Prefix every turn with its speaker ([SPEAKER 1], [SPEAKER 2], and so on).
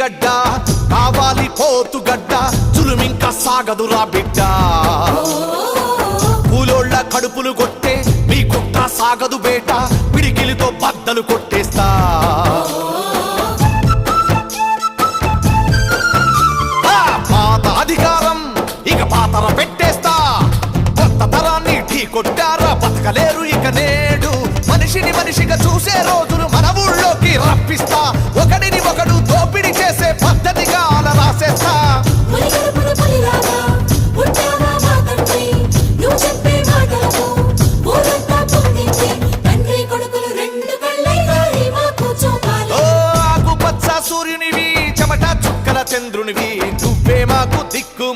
[SPEAKER 1] గడ్డ కావాలి పోతుగడ్డ చులుమింక సాగదురా బిడ్డ పూలోళ్ళ కడుపులు కొట్టే మీ కుట్ట సాగదు బేట పిడికిలితో బద్దలు కొట్టేస్తా పాత అధికారం ఇక పాతర పెట్టేస్తా కొత్త తరాన్ని ఢీ కొట్టారా బతకలేరు ఇక నేడు మనిషిని మనిషిగా చూసే రోజులు మన ఊళ్ళోకి రప్పిస్తా ఒకడిని ఒకడు దోపిడి చేసే పద్ధతిగా అలా రాసేస్తా ఆకుపచ్చ సూర్యునివి చెమట చుక్కల చంద్రునివి నువ్వే మాకు దిక్కు